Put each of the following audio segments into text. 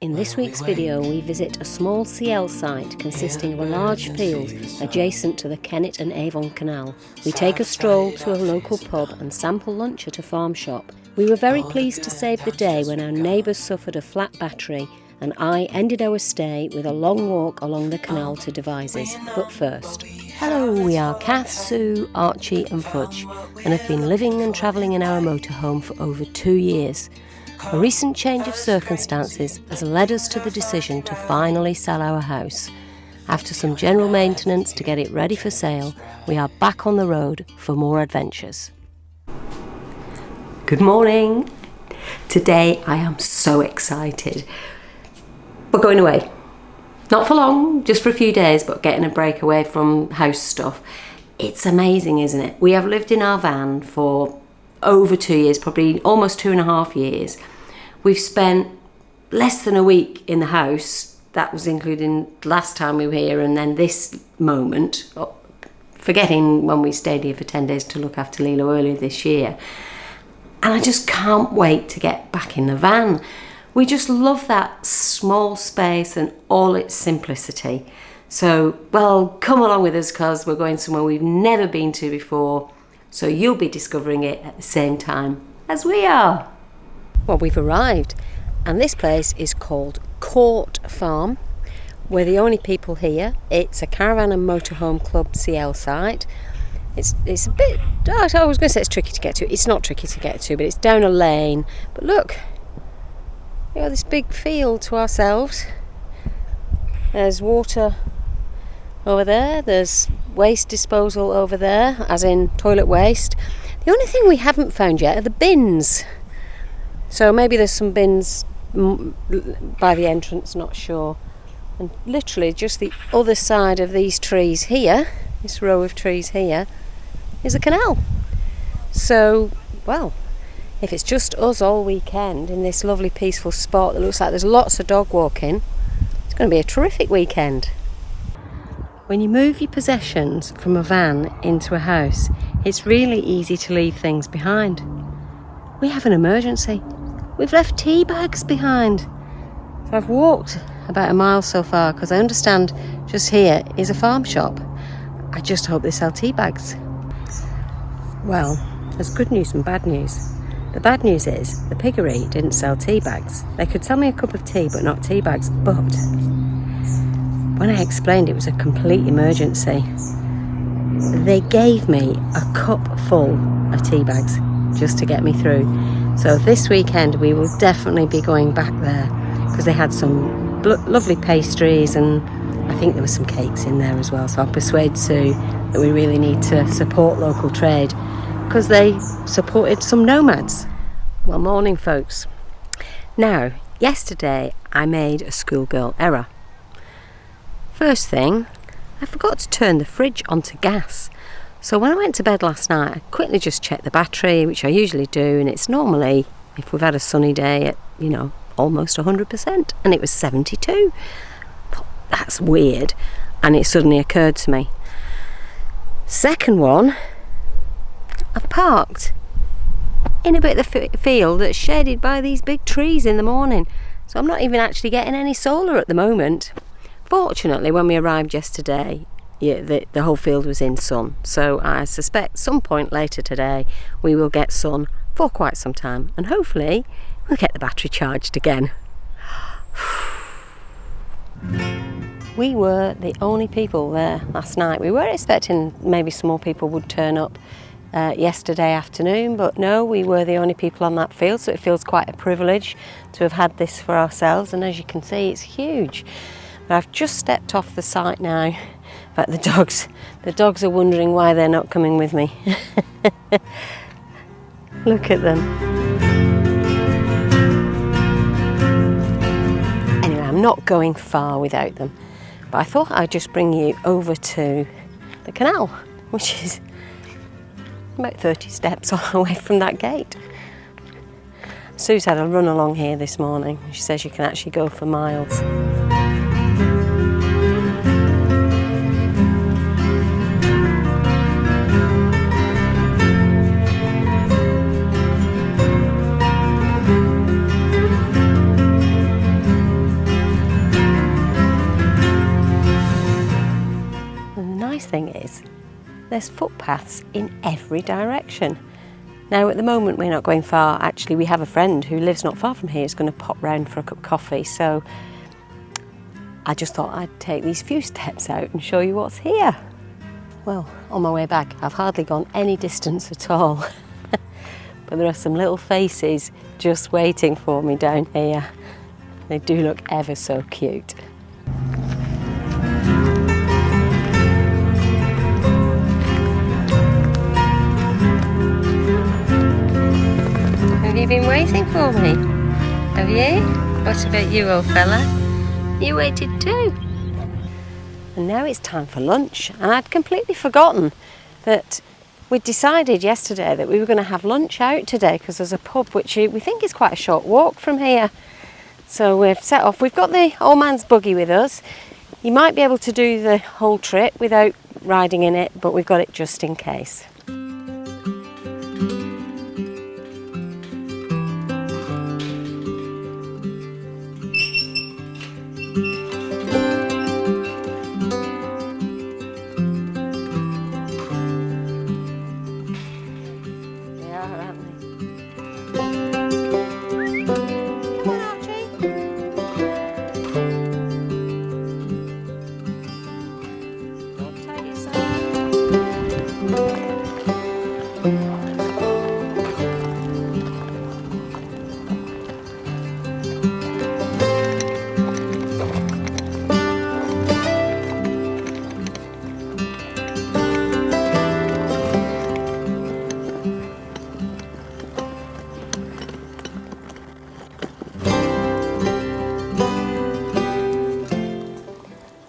In this week's video we visit a small CL site consisting of a large field adjacent to the Kennet and Avon Canal. We take a stroll to a local pub and sample lunch at a farm shop. We were very pleased to save the day when our neighbours suffered a flat battery and I ended our stay with a long walk along the canal to Devizes. But first, hello, we are Kath, Sue, Archie and Fudge and have been living and travelling in our motorhome for over 2 years. A recent change of circumstances has led us to the decision to finally sell our house. After some general maintenance to get it ready for sale, we are back on the road for more adventures. Good morning. Today I am so excited. We're going away. Not for long, just for a few days, but getting a break away from house stuff. It's amazing, isn't it? We have lived in our van for over 2 years, probably almost 2.5 years. We've spent less than a week in the house. That was including last time we were here and then this moment, forgetting when we stayed here for 10 days to look after Lilo earlier this year. And I just can't wait to get back in the van. We just love that small space and all its simplicity. So, well, come along with us because we're going somewhere we've never been to before. So you'll be discovering it at the same time as we are. Well, we've arrived and this place is called Court Farm. We're the only people here. It's a caravan and motorhome club CL site. It's a bit, I was going to say it's tricky to get to. It's not tricky to get to, but it's down a lane. But look, we got this big field to ourselves. There's water over there. There's waste disposal over there, as in toilet waste. The only thing we haven't found yet are the bins. So maybe there's some bins by the entrance, not sure. And literally just the other side of these trees here, this row of trees here, is a canal. So, well, if it's just us all weekend in this lovely peaceful spot that looks like there's lots of dog walking, it's going to be a terrific weekend. When you move your possessions from a van into a house, it's really easy to leave things behind. We have an emergency. We've left tea bags behind. So I've walked about a mile so far because I understand just here is a farm shop. I just hope they sell tea bags. Well, there's good news and bad news. The bad news is the Piggery didn't sell tea bags. They could sell me a cup of tea but not tea bags. But when I explained it was a complete emergency, they gave me a cup full of tea bags just to get me through. So this weekend we will definitely be going back there because they had some lovely pastries and I think there were some cakes in there as well. So I'll persuade Sue that we really need to support local trade because they supported some nomads. Well, morning folks. Now, yesterday I made a schoolgirl error. First thing, I forgot to turn the fridge onto gas. So when I went to bed last night, I quickly just checked the battery, which I usually do, and it's normally, if we've had a sunny day, at, almost 100%, and it was 72. That's weird, and it suddenly occurred to me. Second one, I've parked in a bit of the field that's shaded by these big trees in the morning, so I'm not even actually getting any solar at the moment. Fortunately, when we arrived yesterday, the whole field was in sun, so I suspect some point later today we will get sun for quite some time and hopefully we'll get the battery charged again. We were the only people there last night. We were expecting maybe some more people would turn up yesterday afternoon, but no, we were the only people on that field, so it feels quite a privilege to have had this for ourselves, and as you can see it's huge. But I've just stepped off the site now. In fact, the dogs are wondering why they're not coming with me. Look at them. Anyway, I'm not going far without them. But I thought I'd just bring you over to the canal, which is about 30 steps away from that gate. Sue's had a run along here this morning. She says you can actually go for miles. thing is, there's footpaths in every direction. Now at the moment we're not going far. Actually, we have a friend who lives not far from here who's going to pop round for a cup of coffee, so I just thought I'd take these few steps out and show you what's here. Well, on my way back I've hardly gone any distance at all. But there are some little faces just waiting for me down here. They do look ever so cute. Have you been waiting for me? Have you? What about you, old fella? You waited too. And now it's time for lunch, and I'd completely forgotten that we'd decided yesterday that we were going to have lunch out today because there's a pub which we think is quite a short walk from here. So we've set off. We've got the old man's buggy with us. You might be able to do the whole trip without riding in it, but we've got it just in case.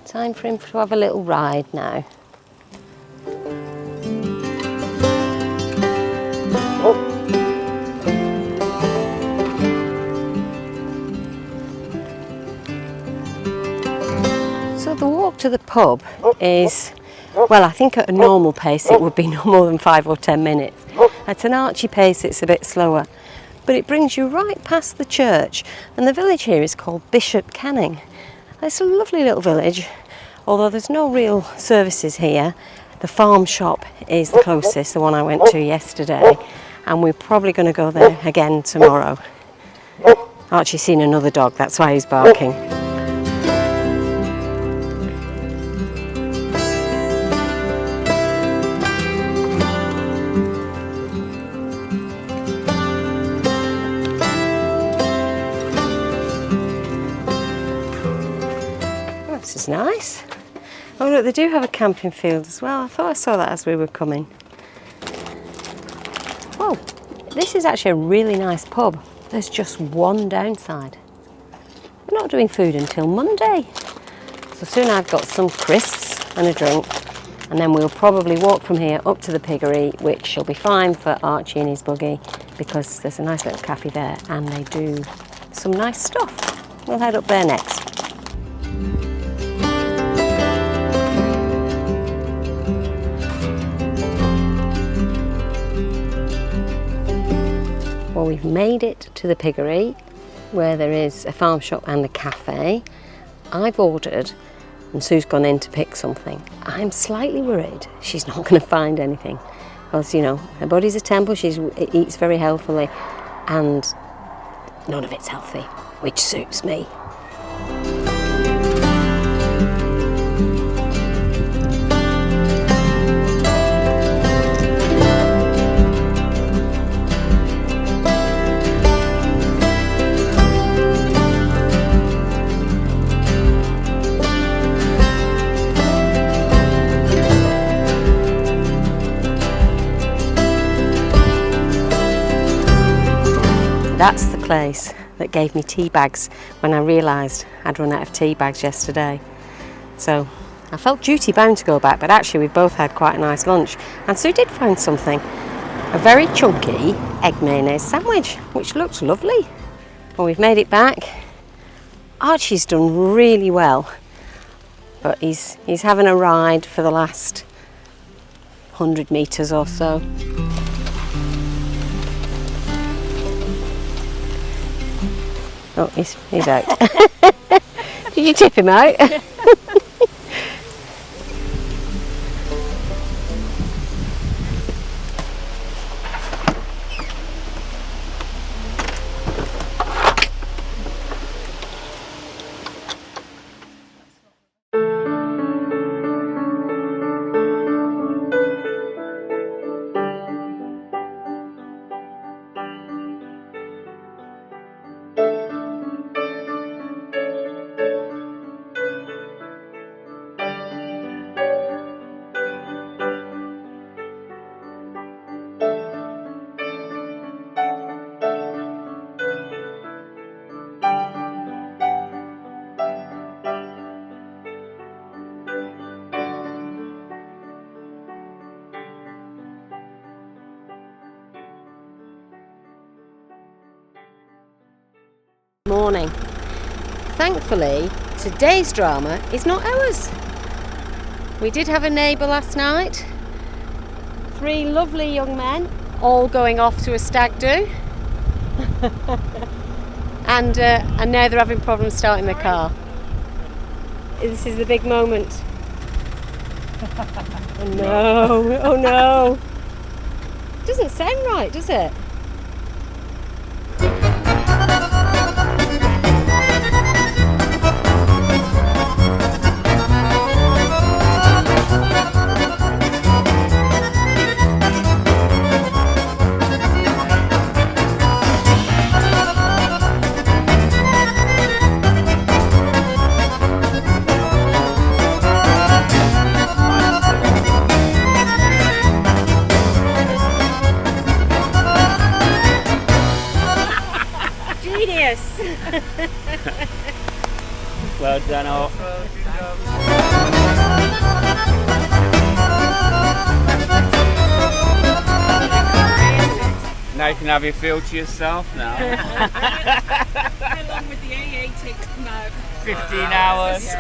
Time for him to have a little ride now. So the walk to the pub is, well, I think at a normal pace it would be no more than 5 or 10 minutes. At an Archie pace it's a bit slower, but it brings you right past the church, and the village here is called Bishop Canning. It's a lovely little village, although there's no real services here. The farm shop is the closest, the one I went to yesterday, and we're probably going to go there again tomorrow. Archie's seen another dog, that's why he's barking. This is nice. Oh look, they do have a camping field as well. I thought I saw that as we were coming. Whoa, this is actually a really nice pub. There's just one downside. We're not doing food until Monday. So soon I've got some crisps and a drink, and then we'll probably walk from here up to the Piggery, which will be fine for Archie and his buggy because there's a nice little cafe there and they do some nice stuff. We'll head up there next. Well, we've made it to the Piggery, where there is a farm shop and a cafe. I've ordered, and Sue's gone in to pick something. I'm slightly worried she's not going to find anything, because, you know, her body's a temple, she eats very healthily, and none of it's healthy, which suits me. That's the place that gave me tea bags when I realised I'd run out of tea bags yesterday. So I felt duty bound to go back, but actually we've both had quite a nice lunch. And Sue did find something, a very chunky egg mayonnaise sandwich, which looks lovely. Well, we've made it back. Archie's done really well, but he's having a ride for the last 100 metres or so. Oh, he's out. Did you tip him out? morning. Thankfully, today's drama is not ours. We did have a neighbour last night. 3 lovely young men, all going off to a stag do. and now they're having problems starting the car. This is the big moment. Oh no, oh no. Doesn't sound right, does it? Well done, all. Now you can have your field to yourself now. How long would the AA take to come out? 15 hours.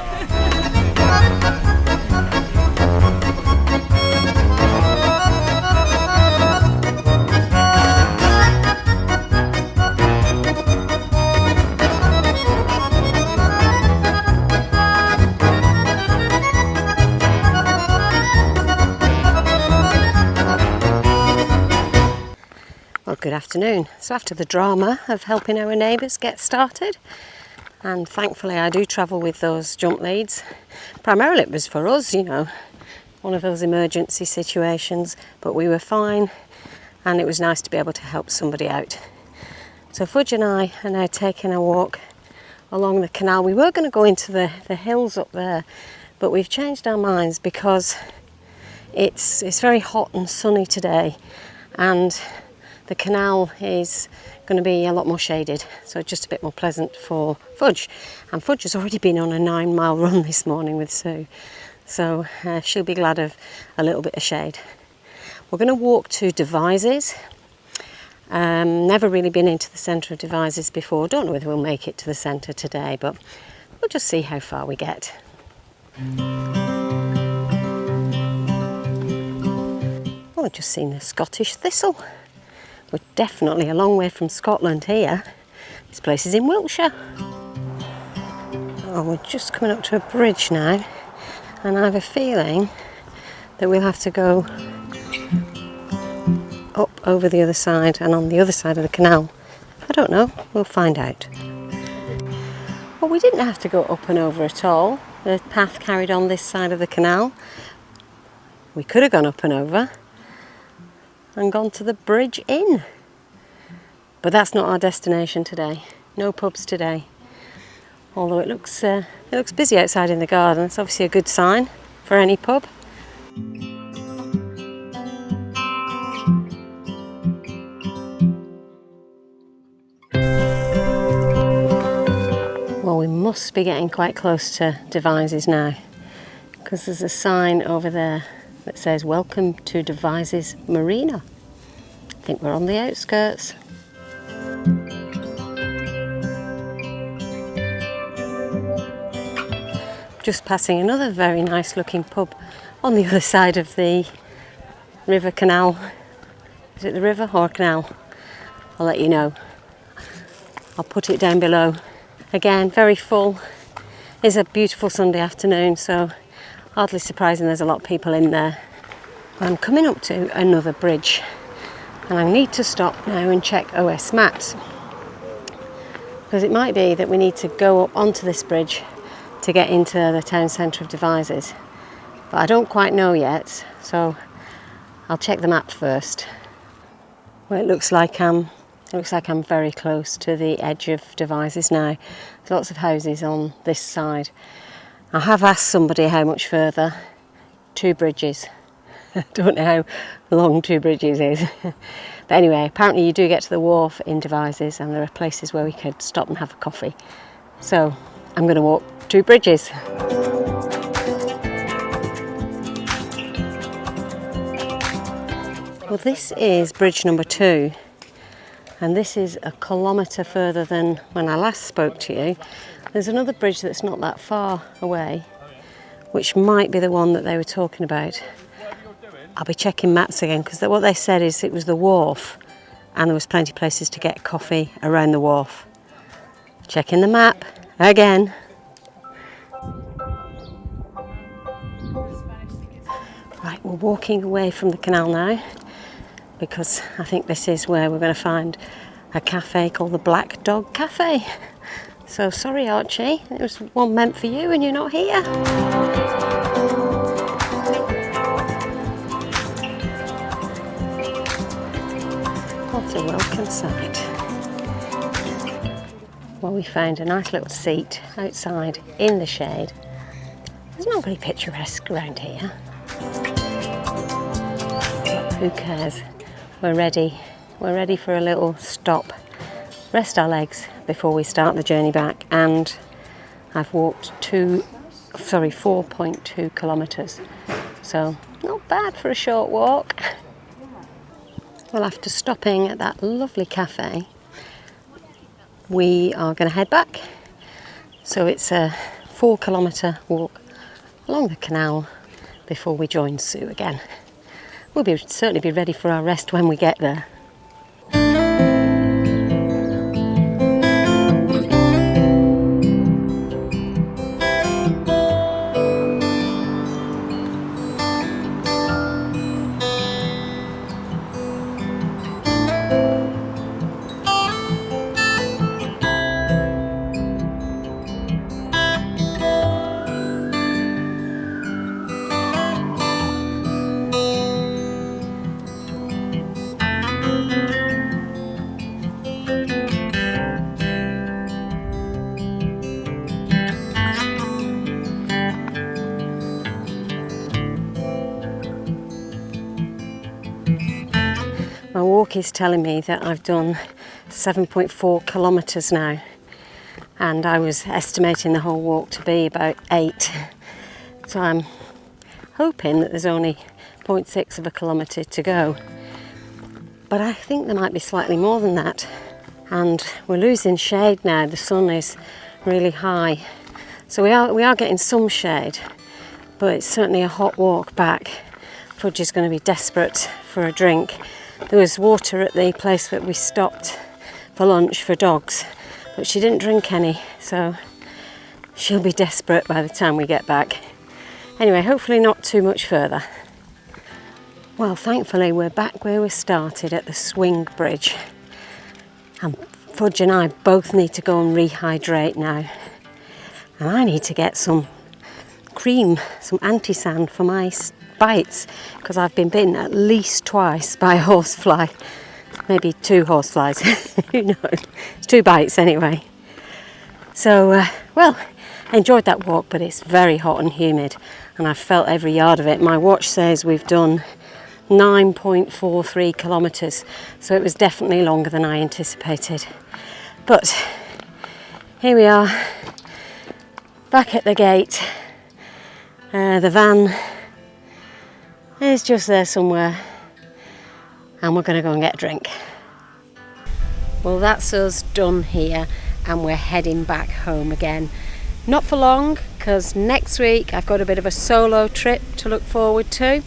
Well, good afternoon. So after the drama of helping our neighbours get started, and thankfully I do travel with those jump leads. Primarily it was for us, you know, one of those emergency situations, but we were fine and it was nice to be able to help somebody out. So Fudge and I are now taking a walk along the canal. We were going to go into the hills up there, but we've changed our minds because it's very hot and sunny today, and the canal is going to be a lot more shaded, so just a bit more pleasant for Fudge. And Fudge has already been on a 9-mile run this morning with Sue, so she'll be glad of a little bit of shade. We're going to walk to Devizes. Never really been into the centre of Devizes before. Don't know whether we'll make it to the centre today, but we'll just see how far we get. Oh, I've just seen the Scottish thistle. We're definitely a long way from Scotland here. This place is in Wiltshire. Oh, we're just coming up to a bridge now, and I have a feeling that we'll have to go up over the other side and on the other side of the canal. I don't know, we'll find out. Well, we didn't have to go up and over at all. The path carried on this side of the canal. We could have gone up and over and gone to the bridge inn. But that's not our destination today. No pubs today. Although it looks busy outside in the garden. It's obviously a good sign for any pub. Well, we must be getting quite close to Devizes now, because there's a sign over there that says "Welcome to Devizes Marina." I think we're on the outskirts. Just passing another very nice looking pub on the other side of the river canal. Is it the river or canal? I'll let you know. I'll put it down below. Again, very full. It's a beautiful Sunday afternoon, so hardly surprising there's a lot of people in there. I'm coming up to another bridge, and I need to stop now and check OS maps, because it might be that we need to go up onto this bridge to get into the town centre of Devizes, but I don't quite know yet, so I'll check the map first. Well, it looks like I'm very close to the edge of Devizes now. There's lots of houses on this side. I have asked somebody how much further. 2 bridges. I don't know how long 2 bridges is. But anyway, apparently you do get to the wharf in Devizes, and there are places where we could stop and have a coffee. So I'm going to walk 2 bridges. Well, this is bridge number 2. And this is a kilometre further than when I last spoke to you. There's another bridge that's not that far away, which might be the one that they were talking about. I'll be checking maps again, because what they said is it was the wharf and there was plenty of places to get coffee around the wharf. Checking the map again. Right, we're walking away from the canal now, because I think this is where we're going to find a cafe called the Black Dog Cafe. So sorry Archie, it was one meant for you and you're not here. What a welcome sight. Well, we found a nice little seat outside in the shade. It's not very picturesque around here. But who cares? We're ready. We're ready for a little stop. Rest our legs before we start the journey back. And I've walked 4.2 kilometres. So not bad for a short walk. Well, after stopping at that lovely cafe, we are going to head back. So it's a 4 kilometre walk along the canal before we join Sue again. We'll certainly be ready for our rest when we get there. My walk is telling me that I've done 7.4 kilometres now, and I was estimating the whole walk to be about 8. So I'm hoping that there's only 0.6 of a kilometre to go. But I think there might be slightly more than that. And we're losing shade now. The sun is really high. So we are getting some shade, but it's certainly a hot walk back. Fudge is going to be desperate for a drink. There was water at the place that we stopped for lunch for dogs, but she didn't drink any, so she'll be desperate by the time we get back. Anyway, hopefully not too much further. Well, thankfully we're back where we started at the swing bridge. And Fudge and I both need to go and rehydrate now. And I need to get some cream, some anti-sand for my bites, because I've been bitten at least twice by a horsefly. Maybe 2 horseflies, who knows. It's 2 bites anyway. So, well, I enjoyed that walk, but it's very hot and humid, and I've felt every yard of it. My watch says we've done 9.43 kilometres, so it was definitely longer than I anticipated. But here we are, back at the gate. The van is just there somewhere, and we're going to go and get a drink. Well, that's us done here, and we're heading back home again. Not for long, because next week I've got a bit of a solo trip to look forward to.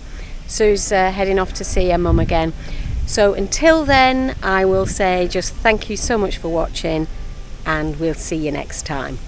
Sue's heading off to see her mum again. So until then, I will say just thank you so much for watching, and we'll see you next time.